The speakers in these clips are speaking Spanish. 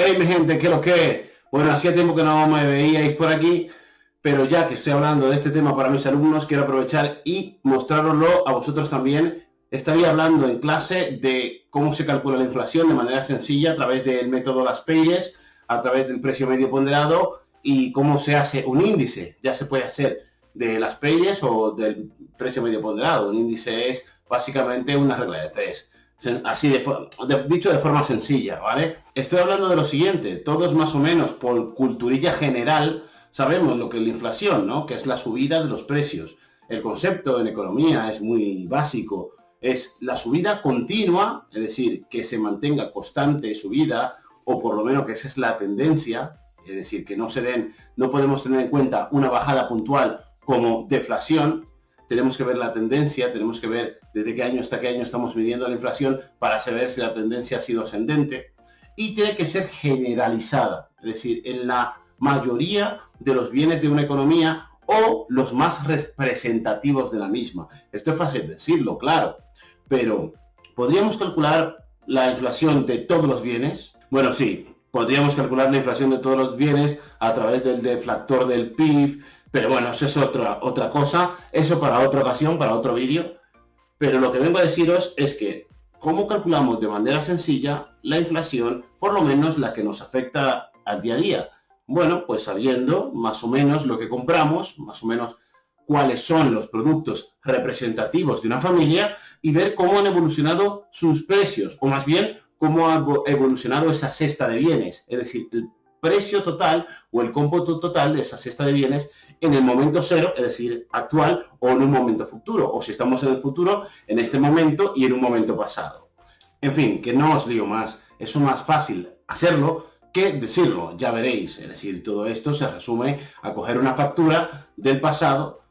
Hey, mi gente, ¿qué es lo que? Bueno, hacía tiempo que no me veíais por aquí, pero ya que estoy hablando de este tema para mis alumnos, quiero aprovechar y mostraroslo a vosotros también. Estaría hablando en clase de cómo se calcula la inflación de manera sencilla a través del método Las Peyres, a través del precio medio ponderado y cómo se hace un índice. Ya se puede hacer de Las Peyres o del precio medio ponderado. Un índice es básicamente una regla de tres. Así dicho de forma sencilla, ¿vale? Estoy hablando de lo siguiente, todos más o menos por culturilla general sabemos lo que es la inflación, ¿no? Que es la subida de los precios. El concepto en economía es muy básico, es la subida continua, es decir, que se mantenga constante subida, o por lo menos que esa es la tendencia, es decir, que no podemos tener en cuenta una bajada puntual como deflación. Tenemos que ver la tendencia, tenemos que ver desde qué año hasta qué año estamos midiendo la inflación para saber si la tendencia ha sido ascendente, y tiene que ser generalizada, es decir, en la mayoría de los bienes de una economía o los más representativos de la misma. Esto es fácil decirlo, claro, pero ¿podríamos calcular la inflación de todos los bienes? Bueno, sí, podríamos calcular la inflación de todos los bienes a través del deflactor del PIB, pero bueno, eso es otra cosa, eso para otra ocasión, para otro vídeo. Pero lo que vengo a deciros es que, ¿cómo calculamos de manera sencilla la inflación, por lo menos la que nos afecta al día a día? Bueno, pues sabiendo más o menos lo que compramos, más o menos cuáles son los productos representativos de una familia y ver cómo han evolucionado sus precios, o más bien, cómo ha evolucionado esa cesta de bienes, es decir, el precio total o el cómputo total de esa cesta de bienes en el momento cero, es decir, actual, o en un momento futuro, o si estamos en el futuro, en este momento y en un momento pasado. En fin, que no os lío más, es más fácil hacerlo que decirlo, ya veréis. Es decir, todo esto se resume a coger una factura del pasado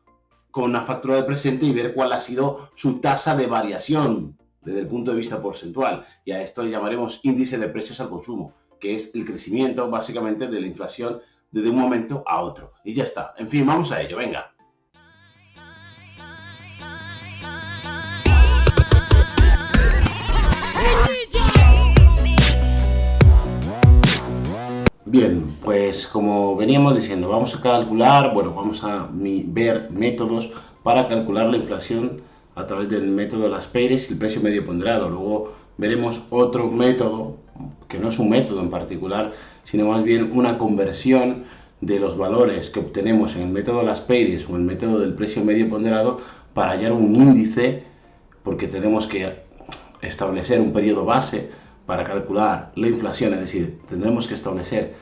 con una factura del presente y ver cuál ha sido su tasa de variación desde el punto de vista porcentual. Y a esto le llamaremos índice de precios al consumo, que es el crecimiento básicamente de la inflación desde un momento a otro. Y ya está. En fin, vamos a ello, venga. Bien, pues como veníamos diciendo, vamos a calcular, bueno, vamos a ver métodos para calcular la inflación a través del método de Las Peyres y el precio medio ponderado. Luego veremos otro método, que no es un método en particular, sino más bien una conversión de los valores que obtenemos en el método de Las Peyres o en el método del precio medio ponderado para hallar un índice, porque tenemos que establecer un periodo base para calcular la inflación, es decir, tendremos que establecer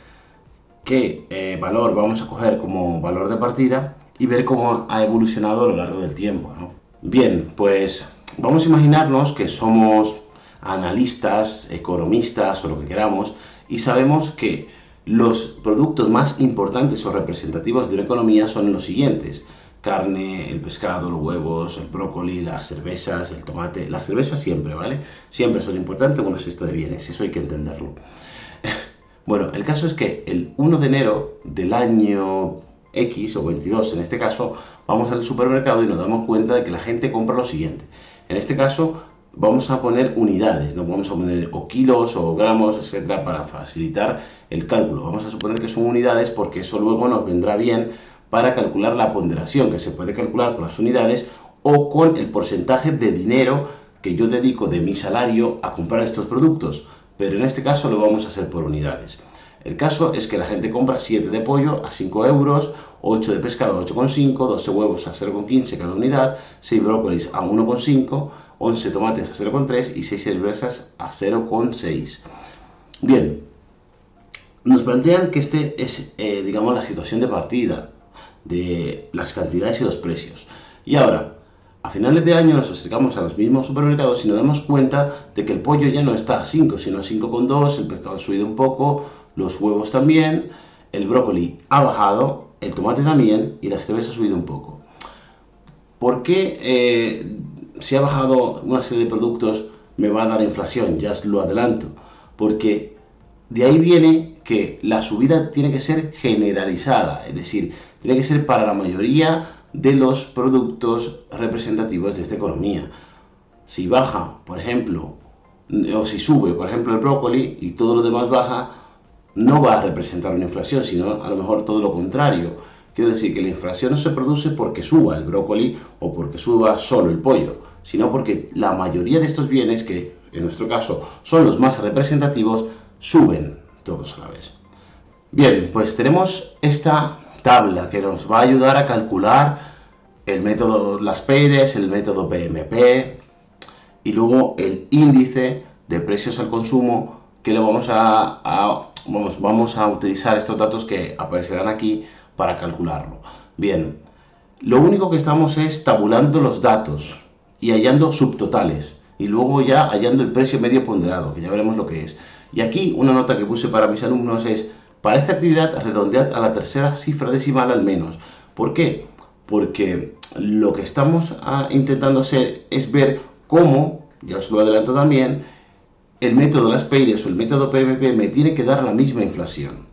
qué valor vamos a coger como valor de partida y ver cómo ha evolucionado a lo largo del tiempo, ¿no? Bien, pues vamos a imaginarnos que somos analistas, economistas o lo que queramos y sabemos que los productos más importantes o representativos de una economía son los siguientes: carne, el pescado, los huevos, el brócoli, las cervezas, el tomate. Las cervezas siempre, ¿vale? Siempre son importantes en una cesta de bienes, eso hay que entenderlo. Bueno, el caso es que el 1 de enero del año X, o 22 en este caso, vamos al supermercado y nos damos cuenta de que la gente compra lo siguiente. En este caso vamos a poner unidades, no vamos a poner o kilos o gramos, etcétera, para facilitar el cálculo. Vamos a suponer que son unidades porque eso luego nos vendrá bien para calcular la ponderación, que se puede calcular con las unidades o con el porcentaje de dinero que yo dedico de mi salario a comprar estos productos, pero en este caso lo vamos a hacer por unidades. El caso es que la gente compra 7 de pollo a 5 euros, 8 de pescado a 8,5, 12 huevos a 0,15 cada unidad, 6 brócolis a 1,5, 11 tomates a 0,3 y 6 cervezas a 0,6. Bien, nos plantean que este es, digamos, la situación de partida de las cantidades y los precios. Y ahora, a finales de año nos acercamos a los mismos supermercados y nos damos cuenta de que el pollo ya no está a 5, sino a 5,2, el pescado ha subido un poco, los huevos también, el brócoli ha bajado, el tomate también y la cerveza ha subido un poco. ¿Por qué si ha bajado una serie de productos me va a dar inflación? Ya os lo adelanto. Porque de ahí viene que la subida tiene que ser generalizada, es decir, tiene que ser para la mayoría de los productos representativos de esta economía. Si baja, por ejemplo, o si sube, por ejemplo, el brócoli y todo lo demás baja, no va a representar una inflación, sino a lo mejor todo lo contrario. Quiero decir que la inflación no se produce porque suba el brócoli o porque suba solo el pollo, sino porque la mayoría de estos bienes, que en nuestro caso son los más representativos, suben todos a la vez. Bien, pues tenemos esta tabla que nos va a ayudar a calcular el método Las Peires, el método PMP y luego el índice de precios al consumo, que lo vamos a utilizar estos datos que aparecerán aquí para calcularlo. Bien, lo único que estamos es tabulando los datos y hallando subtotales y luego ya hallando el precio medio ponderado, que ya veremos lo que es. Y aquí una nota que puse para mis alumnos es: para esta actividad redondead a la tercera cifra decimal al menos. ¿Por qué? Porque lo que estamos intentando hacer es ver cómo, ya os lo adelanto también, el método Las Peires o el método PMP me tiene que dar la misma inflación.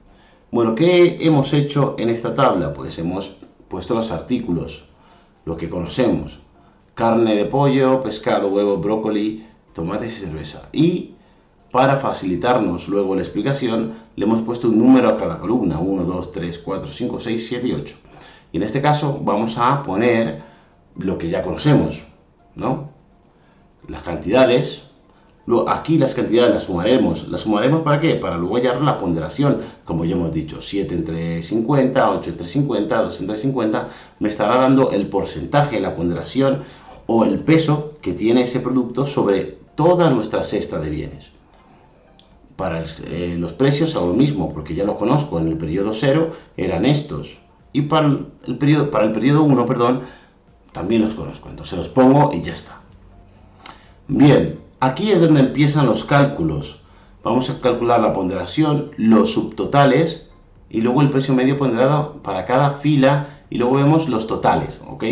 Bueno, ¿qué hemos hecho en esta tabla? Pues hemos puesto los artículos, lo que conocemos: carne de pollo, pescado, huevo, brócoli, tomates y cerveza. Y para facilitarnos luego la explicación, le hemos puesto un número a cada columna: 1, 2, 3, 4, 5, 6, 7 y 8. Y en este caso vamos a poner lo que ya conocemos, ¿no? Las cantidades. Aquí las cantidades las sumaremos. ¿Las sumaremos para qué? Para luego hallar la ponderación, como ya hemos dicho: 7 entre 50, 8 entre 50, 2 entre 50, me estará dando el porcentaje, la ponderación o el peso que tiene ese producto sobre toda nuestra cesta de bienes. Para los precios hago lo mismo, porque ya lo conozco. En el periodo 0 eran estos, y para el periodo 1, perdón, también los conozco, entonces los pongo y ya está. Bien, aquí es donde empiezan los cálculos. Vamos a calcular la ponderación, los subtotales y luego el precio medio ponderado para cada fila, y luego vemos los totales, ¿ok?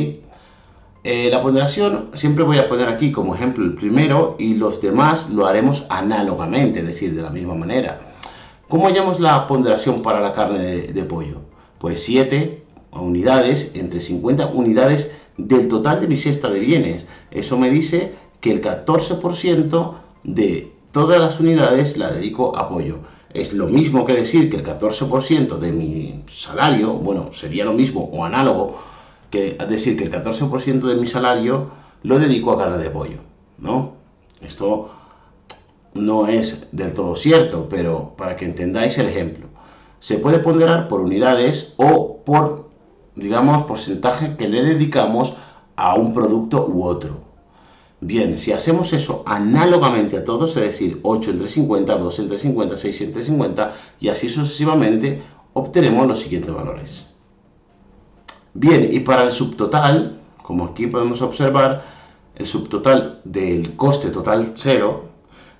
La ponderación siempre voy a poner aquí como ejemplo el primero, y los demás lo haremos análogamente, es decir, de la misma manera. ¿Cómo hallamos la ponderación para la carne de pollo? Pues 7 unidades entre 50 unidades del total de mi cesta de bienes. Eso me dice que el 14% de todas las unidades la dedico a pollo. Es lo mismo que decir que el 14% de mi salario, bueno, sería lo mismo o análogo que decir que el 14% de mi salario lo dedico a carne de pollo, ¿no? Esto no es del todo cierto, pero para que entendáis el ejemplo. Se puede ponderar por unidades o por, digamos, porcentaje que le dedicamos a un producto u otro. Bien, si hacemos eso análogamente a todos, es decir, 8 entre 50, 2 entre 50, 6 entre 50 y así sucesivamente, obtenemos los siguientes valores. Bien, y para el subtotal, como aquí podemos observar, el subtotal del coste total 0,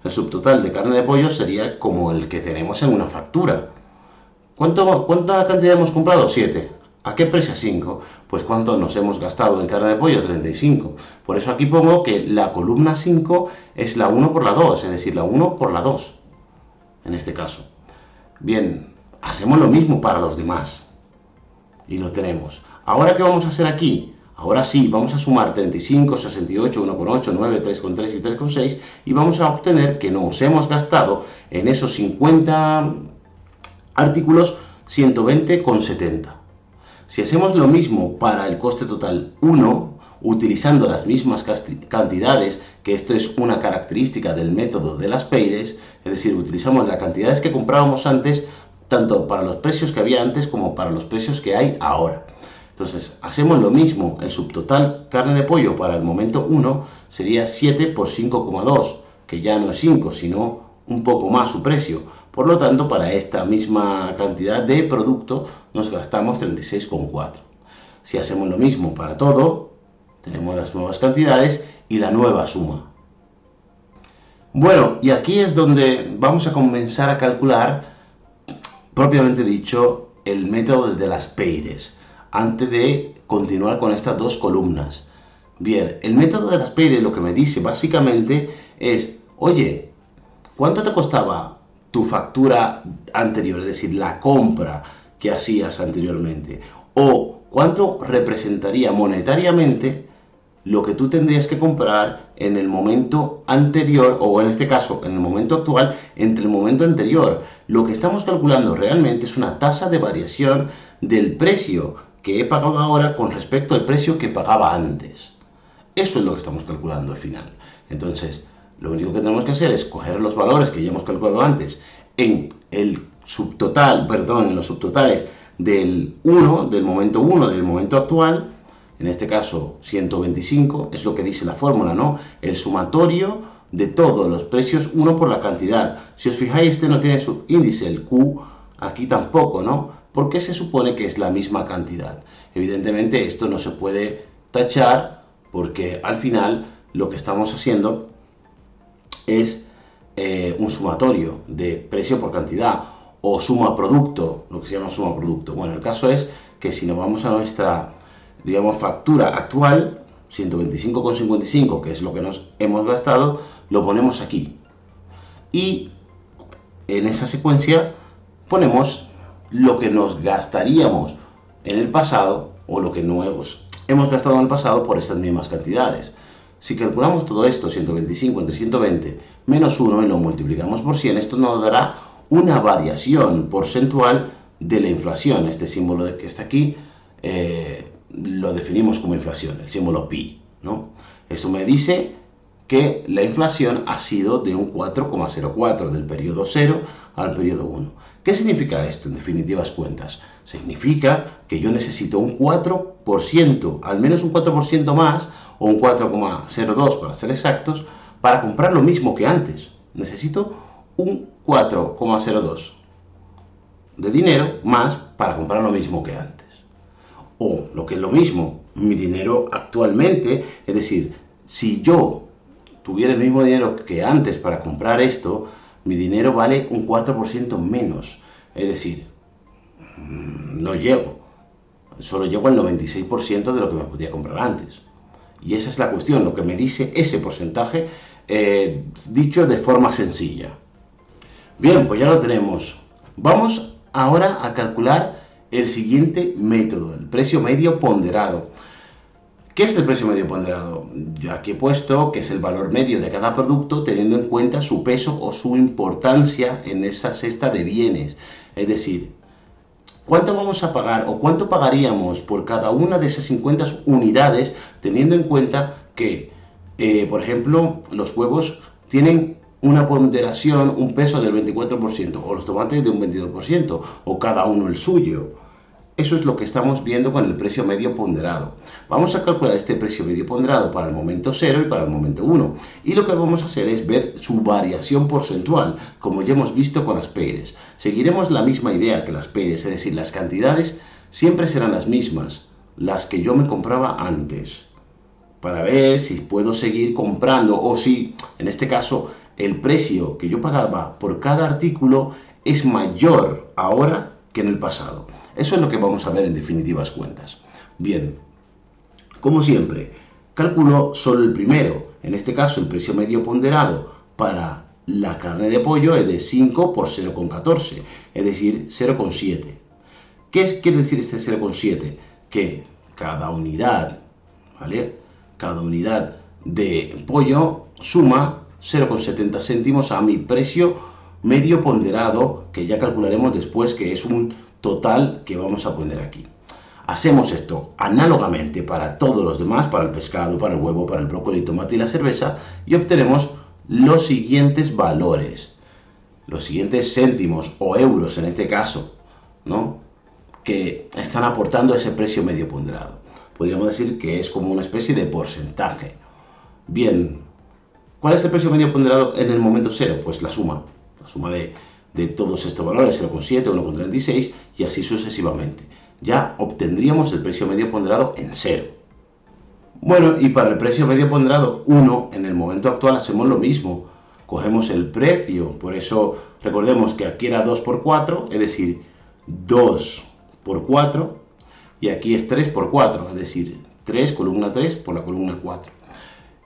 el subtotal de carne de pollo sería como el que tenemos en una factura. ¿Cuánta cantidad hemos comprado? 7. ¿A qué precio? 5. Pues ¿cuánto nos hemos gastado en carne de pollo? 35. Por eso aquí pongo que la columna 5 es la 1 por la 2, es decir, la 1 por la 2, en este caso. Bien, hacemos lo mismo para los demás. Y lo tenemos. ¿Ahora qué vamos a hacer aquí? Ahora sí, vamos a sumar 35, 68, 1,8, 9, 3,3 y 3,6 y vamos a obtener que nos hemos gastado en esos 50 artículos 120,70. Si hacemos lo mismo para el coste total 1, utilizando las mismas cantidades, que esto es una característica del método de Las Peires, es decir, utilizamos las cantidades que comprábamos antes, tanto para los precios que había antes como para los precios que hay ahora. Entonces, hacemos lo mismo. El subtotal carne de pollo para el momento 1 sería 7 por 5,2, que ya no es 5, sino un poco más su precio. Por lo tanto, para esta misma cantidad de producto nos gastamos 36,4. Si hacemos lo mismo para todo, tenemos las nuevas cantidades y la nueva suma. Bueno, y aquí es donde vamos a comenzar a calcular, propiamente dicho, el método de Las Peires, antes de continuar con estas dos columnas. Bien, el método de Las Peires lo que me dice básicamente es: oye, ¿cuánto te costaba tu factura anterior? Es decir, la compra que hacías anteriormente. O ¿cuánto representaría monetariamente lo que tú tendrías que comprar en el momento anterior, o en este caso, en el momento actual, entre el momento anterior. Lo que estamos calculando realmente es una tasa de variación del precio que he pagado ahora con respecto al precio que pagaba antes. Eso es lo que estamos calculando al final. Entonces, lo único que tenemos que hacer es coger los valores que ya hemos calculado antes en el subtotal, perdón, en los subtotales del momento 1 del momento actual. En este caso 125, es lo que dice la fórmula, ¿no? El sumatorio de todos los precios 1 por la cantidad. Si os fijáis, este no tiene su índice, el Q aquí tampoco, ¿no? Porque se supone que es la misma cantidad. Evidentemente esto no se puede tachar porque al final lo que estamos haciendo es un sumatorio de precio por cantidad o suma producto, lo que se llama suma producto. Bueno, el caso es que si nos vamos a nuestra, digamos, factura actual, 125,55, que es lo que nos hemos gastado, lo ponemos aquí. Y en esa secuencia ponemos lo que nos gastaríamos en el pasado o lo que no hemos gastado en el pasado por estas mismas cantidades. Si calculamos todo esto, 125 entre 120 menos 1 y lo multiplicamos por 100, esto nos dará una variación porcentual de la inflación. Este símbolo que está aquí lo definimos como inflación, el símbolo pi, ¿no? Esto me dice que la inflación ha sido de un 4,04 del periodo 0 al periodo 1. ¿Qué significa esto en definitivas cuentas? Significa que yo necesito un 4%, al menos un 4% más, o un 4,02 para ser exactos, para comprar lo mismo que antes. Necesito un 4,02 de dinero más para comprar lo mismo que antes. O lo que es lo mismo, mi dinero actualmente, es decir, si yo tuviera el mismo dinero que antes para comprar esto, mi dinero vale un 4% menos. Es decir, no llego, solo llego al 96% de lo que me podía comprar antes. Y esa es la cuestión, lo que me dice ese porcentaje, dicho de forma sencilla. Bien, pues ya lo tenemos. Vamos ahora a calcular el siguiente método, el precio medio ponderado. ¿Qué es el precio medio ponderado? Yo aquí he puesto que es el valor medio de cada producto teniendo en cuenta su peso o su importancia en esa cesta de bienes. Es decir, ¿cuánto vamos a pagar o cuánto pagaríamos por cada una de esas 50 unidades teniendo en cuenta que, por ejemplo, los huevos tienen una ponderación, un peso del 24%, o los tomates de un 22%, o cada uno el suyo? Eso es lo que estamos viendo con el precio medio ponderado. Vamos a calcular este precio medio ponderado para el momento 0 y para el momento 1. Y lo que vamos a hacer es ver su variación porcentual, como ya hemos visto con las PERES. Seguiremos la misma idea que las PERES, es decir, las cantidades siempre serán las mismas, las que yo me compraba antes, para ver si puedo seguir comprando o si, en este caso, el precio que yo pagaba por cada artículo es mayor ahora que en el pasado. Eso es lo que vamos a ver en definitivas cuentas. Bien, como siempre, calculo solo el primero. En este caso, el precio medio ponderado para la carne de pollo es de 5 por 0,14, es decir, 0,7. ¿Qué quiere decir este 0,7? Que cada unidad, ¿vale? Cada unidad de pollo suma 0,70 céntimos a mi precio medio ponderado, que ya calcularemos después, que es un total que vamos a poner aquí. Hacemos esto análogamente para todos los demás, para el pescado, para el huevo, para el brócoli, el tomate y la cerveza, y obtenemos los siguientes valores, los siguientes céntimos o euros en este caso, ¿no?, que están aportando ese precio medio ponderado. Podríamos decir que es como una especie de porcentaje. Bien, ¿cuál es el precio medio ponderado en el momento 0? Pues la suma de todos estos valores, 0,7, 1,36 y así sucesivamente. Ya obtendríamos el precio medio ponderado en 0. Bueno, y para el precio medio ponderado 1, en el momento actual hacemos lo mismo. Cogemos el precio, por eso recordemos que aquí era 2 por 4, es decir, 2 por 4, y aquí es 3 por 4, es decir, 3, columna 3 por la columna 4.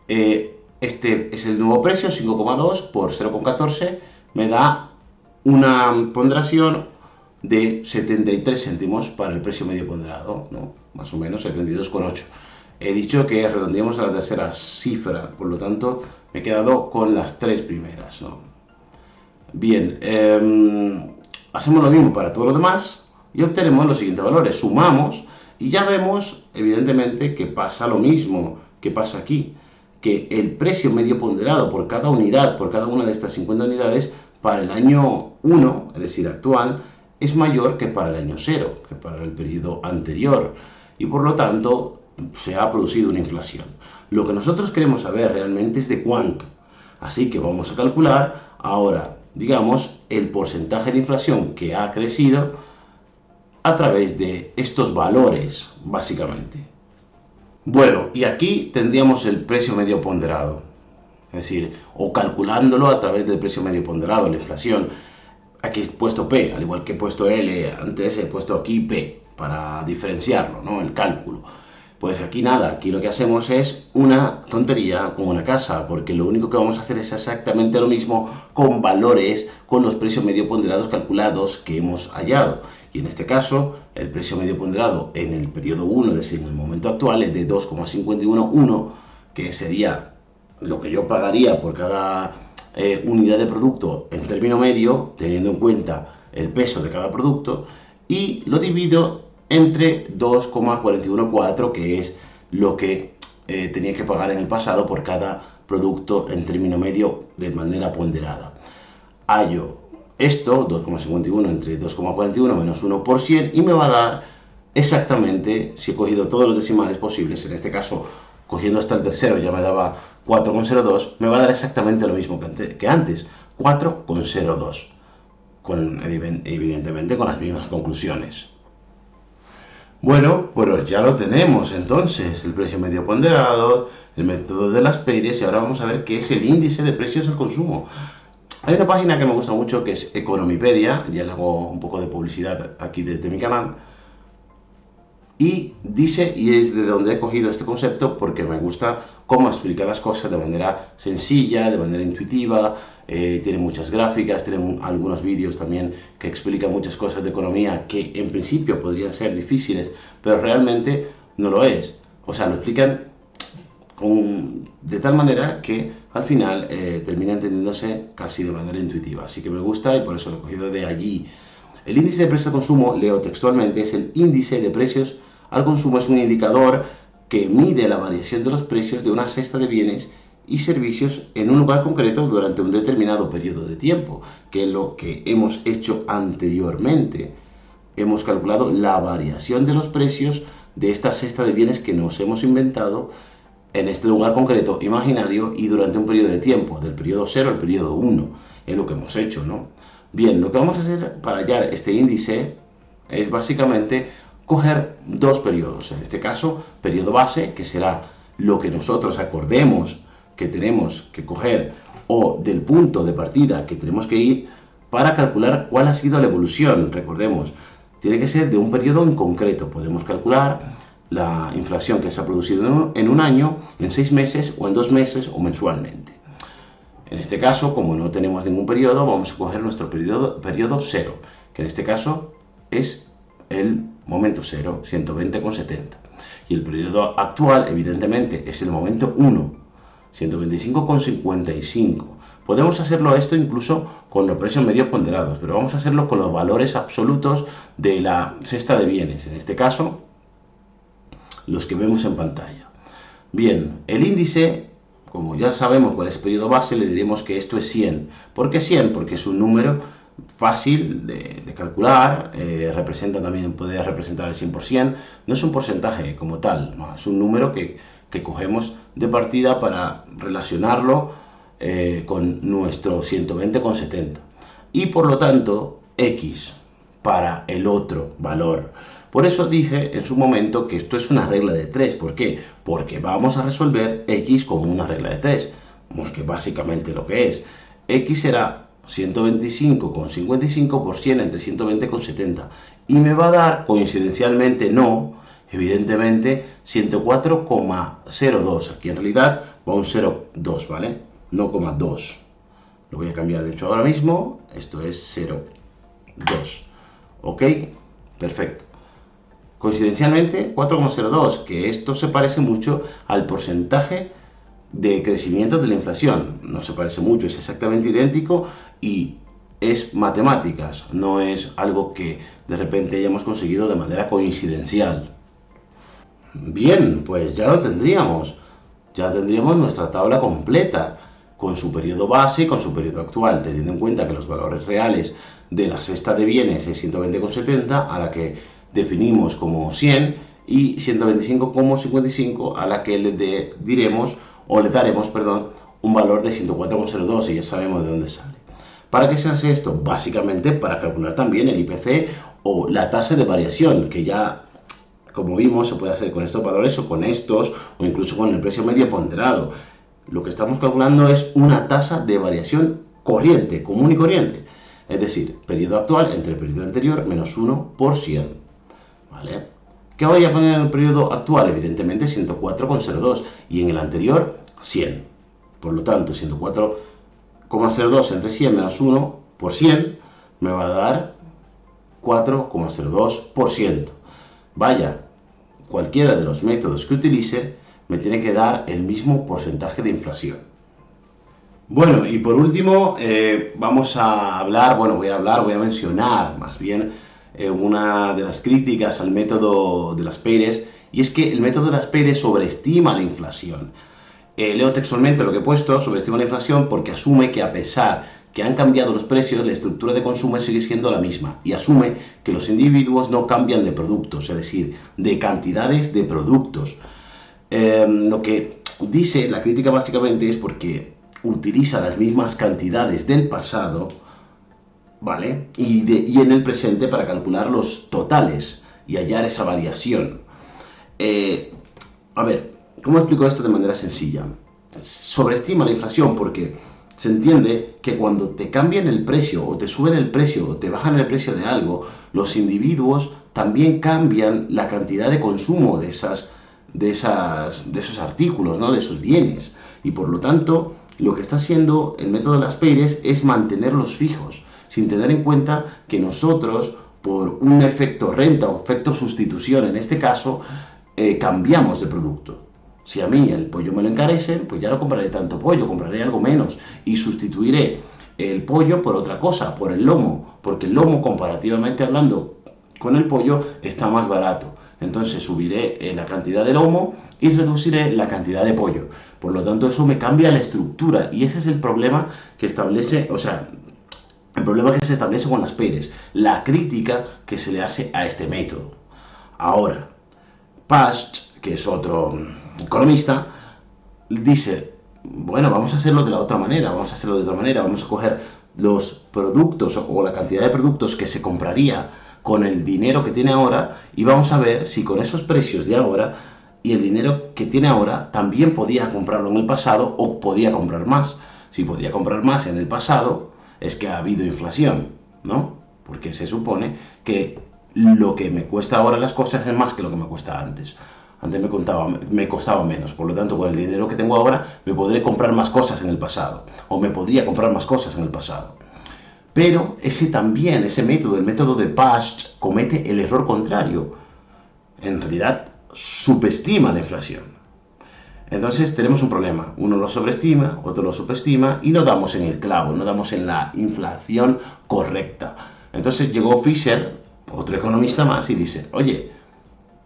Este es el nuevo precio, 5,2 por 0,14, me da una ponderación de 73 céntimos para el precio medio ponderado, ¿no?, más o menos 72,8. he dicho que redondeemos a la tercera cifra, por lo tanto me he quedado con las tres primeras, ¿no? Bien, hacemos lo mismo para todo lo demás y obtenemos los siguientes valores. Sumamos y ya vemos, evidentemente, que pasa lo mismo que pasa aquí, que el precio medio ponderado por cada unidad, por cada una de estas 50 unidades, para el año 1, es decir, actual, es mayor que para el año 0, que para el periodo anterior. Y por lo tanto, se ha producido una inflación. Lo que nosotros queremos saber realmente es de cuánto. Así que vamos a calcular ahora, digamos, el porcentaje de inflación que ha crecido a través de estos valores, básicamente. Bueno, y aquí tendríamos el precio medio ponderado, es decir, o calculándolo a través del precio medio ponderado, la inflación. Aquí he puesto P, al igual que he puesto L, antes he puesto aquí P, para diferenciarlo, ¿no? El cálculo. Pues aquí nada, aquí lo que hacemos es una tontería con una casa, porque lo único que vamos a hacer es exactamente lo mismo con valores, con los precios medio ponderados calculados que hemos hallado. Y en este caso, el precio medio ponderado en el periodo 1, es decir, en el momento actual, es de 2,511, que sería lo que yo pagaría por cada unidad de producto en término medio, teniendo en cuenta el peso de cada producto, y lo divido entre 2,414, que es lo que tenía que pagar en el pasado por cada producto en término medio de manera ponderada. Hallo esto, 2,51 entre 2,41 menos 1 por 100, y me va a dar exactamente, si he cogido todos los decimales posibles, en este caso cogiendo hasta el tercero ya me daba 4,02, me va a dar exactamente lo mismo que antes, 4,02, evidentemente con las mismas conclusiones. Bueno, pues ya lo tenemos entonces, el precio medio ponderado, el método de las Peyres, y ahora vamos a ver qué es el índice de precios al consumo. Hay una página que me gusta mucho que es Economipedia, ya le hago un poco de publicidad aquí desde mi canal, y dice, y es de donde he cogido este concepto, porque me gusta cómo explica las cosas de manera sencilla, de manera intuitiva, tiene muchas gráficas, tiene algunos vídeos también que explican muchas cosas de economía que en principio podrían ser difíciles, pero realmente no lo es. O sea, lo explican de tal manera que al final termina entendiéndose casi de manera intuitiva. Así que me gusta y por eso lo he cogido de allí. El índice de precios al consumo, leo textualmente, es el índice de precios al consumo, es un indicador que mide la variación de los precios de una cesta de bienes y servicios en un lugar concreto durante un determinado periodo de tiempo, que es lo que hemos hecho anteriormente. Hemos calculado la variación de los precios de esta cesta de bienes que nos hemos inventado en este lugar concreto imaginario y durante un periodo de tiempo, del periodo 0 al periodo 1, es lo que hemos hecho, ¿no? Bien, lo que vamos a hacer para hallar este índice es básicamente coger dos periodos. En este caso, periodo base, que será lo que nosotros acordemos que tenemos que coger o del punto de partida que tenemos que ir para calcular cuál ha sido la evolución. Recordemos, tiene que ser de un periodo en concreto. Podemos calcular la inflación que se ha producido en un año, en 6 meses o en 2 meses o mensualmente. En este caso, como no tenemos ningún periodo, vamos a coger nuestro periodo 0, que en este caso es el momento 0, 120,70. Y el periodo actual, evidentemente, es el momento 1, 125,55. Podemos hacerlo esto incluso con los precios medios ponderados, pero vamos a hacerlo con los valores absolutos de la cesta de bienes. En este caso, los que vemos en pantalla. Bien, el índice, como ya sabemos cuál es el periodo base, le diremos que esto es 100. ¿Por qué 100? Porque es un número fácil de calcular, representa también, puede representar el 100%, no es un porcentaje como tal, no, es un número que cogemos de partida para relacionarlo con nuestro 120,70 y por lo tanto X para el otro valor. Por eso dije en su momento que esto es una regla de 3. ¿Por qué? Porque vamos a resolver X como una regla de 3, que básicamente lo que es. X será 125,55 por 100 entre 120,70 y me va a dar, coincidencialmente no, evidentemente, 104,02. Aquí en realidad va un 0,2, ¿vale? No, 2. Lo voy a cambiar de hecho ahora mismo. Esto es 0,2. ¿Ok? Perfecto. Coincidencialmente, 4,02, que esto se parece mucho al porcentaje de crecimiento de la inflación. No se parece mucho, es exactamente idéntico y es matemáticas, no es algo que de repente hayamos conseguido de manera coincidencial. Bien, pues ya lo tendríamos. Ya tendríamos nuestra tabla completa, con su periodo base y con su periodo actual, teniendo en cuenta que los valores reales de la cesta de bienes es 120,70, a la que definimos como 100, y 125,55, a la que diremos, o le daremos, perdón, un valor de 104,02, y ya sabemos de dónde sale. ¿Para qué se hace esto? Básicamente para calcular también el IPC o la tasa de variación, que ya, como vimos, se puede hacer con estos valores o con estos, o incluso con el precio medio ponderado. Lo que estamos calculando es una tasa de variación corriente, común y corriente. Es decir, periodo actual entre el periodo anterior menos 1%. ¿Vale? ¿Qué voy a poner en el periodo actual? Evidentemente 104,02 y en el anterior 100. Por lo tanto, 104,02 entre 100 menos 1 por 100 me va a dar 4,02%. Vaya, cualquiera de los métodos que utilice me tiene que dar el mismo porcentaje de inflación. Bueno, y por último, vamos a hablar, bueno, voy a mencionar más bien una de las críticas al método de las Peires, y es que el método de las Peires sobreestima la inflación. Leo textualmente lo que he puesto: sobreestima la inflación porque asume que a pesar que han cambiado los precios, la estructura de consumo sigue siendo la misma, y asume que los individuos no cambian de productos, es decir, de cantidades de productos. Lo que dice la crítica básicamente es porque utiliza las mismas cantidades del pasado, ¿vale? Y en el presente para calcular los totales y hallar esa variación. A ver, ¿cómo explico esto de manera sencilla? Sobreestima la inflación porque se entiende que cuando te cambian el precio, o te suben el precio, o te bajan el precio de algo, los individuos también cambian la cantidad de consumo de esos artículos, ¿no? De esos bienes. Y por lo tanto, lo que está haciendo el método de las Peires es mantenerlos fijos, sin tener en cuenta que nosotros, por un efecto renta o efecto sustitución en este caso, cambiamos de producto. Si a mí el pollo me lo encarecen, pues ya no compraré tanto pollo, compraré algo menos y sustituiré el pollo por otra cosa, por el lomo, porque el lomo, comparativamente hablando con el pollo, está más barato. Entonces subiré la cantidad de lomo y reduciré la cantidad de pollo. Por lo tanto, eso me cambia la estructura, y ese es el problema que establece, o sea, el problema que se establece con las Peires, la crítica que se le hace a este método. Ahora, Pasch, que es otro economista, dice: bueno, vamos a hacerlo de la otra manera, vamos a coger los productos o la cantidad de productos que se compraría con el dinero que tiene ahora, y vamos a ver si con esos precios de ahora y el dinero que tiene ahora también podía comprarlo en el pasado o podía comprar más. Si podía comprar más en el pasado, es que ha habido inflación, ¿no? Porque se supone que lo que me cuesta ahora las cosas es más que lo que me cuesta antes. Antes me costaba menos, por lo tanto, con el dinero que tengo ahora me podré comprar más cosas en el pasado, o me podría comprar más cosas en el pasado. Pero ese método, el método de Pasch, comete el error contrario. En realidad, subestima la inflación. Entonces tenemos un problema: uno lo sobreestima, otro lo subestima, y no damos en el clavo, no damos en la inflación correcta. Entonces llegó Fisher, otro economista más, y dice: oye,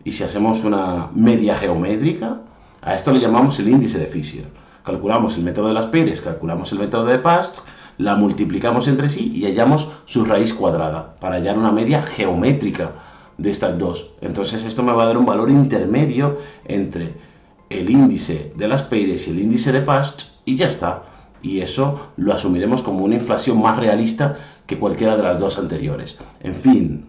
¿y si hacemos una media geométrica? A esto le llamamos el índice de Fisher. Calculamos el método de las Peires, calculamos el método de Pasch, la multiplicamos entre sí y hallamos su raíz cuadrada para hallar una media geométrica de estas dos. Entonces esto me va a dar un valor intermedio entre el índice de las Peires y el índice de Pasch, y ya está. Y eso lo asumiremos como una inflación más realista que cualquiera de las dos anteriores. En fin,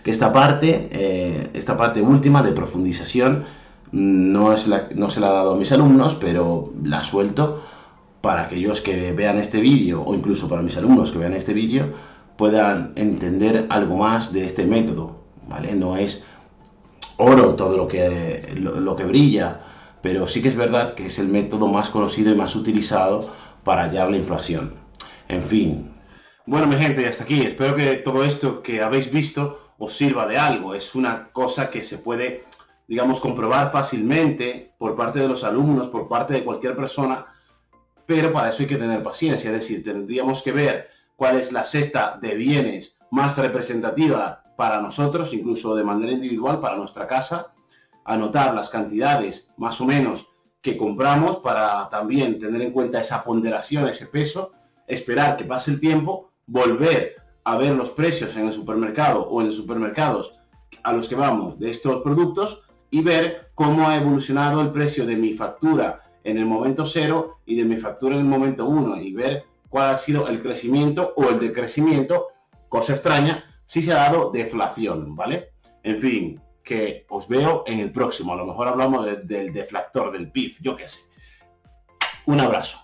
que esta parte última de profundización no se la he dado a mis alumnos, pero la suelto para aquellos que vean este vídeo, o incluso para mis alumnos que vean este vídeo, puedan entender algo más de este método, ¿vale? No es oro todo lo que brilla, pero sí que es verdad que es el método más conocido y más utilizado para hallar la inflación. En fin. Bueno, mi gente, hasta aquí. Espero que todo esto que habéis visto os sirva de algo. Es una cosa que se puede, digamos, comprobar fácilmente por parte de los alumnos, por parte de cualquier persona, pero para eso hay que tener paciencia. Es decir, tendríamos que ver cuál es la cesta de bienes más representativa para nosotros, incluso de manera individual para nuestra casa, anotar las cantidades más o menos que compramos para también tener en cuenta esa ponderación, ese peso, esperar que pase el tiempo, volver a ver los precios en el supermercado o en los supermercados a los que vamos de estos productos y ver cómo ha evolucionado el precio de mi factura en el momento 0 y de mi factura en el momento 1 y ver cuál ha sido el crecimiento o el decrecimiento, cosa extraña, si se ha dado deflación, ¿vale? En fin, que os veo en el próximo. A lo mejor hablamos del deflactor, del PIB, yo qué sé. Un abrazo.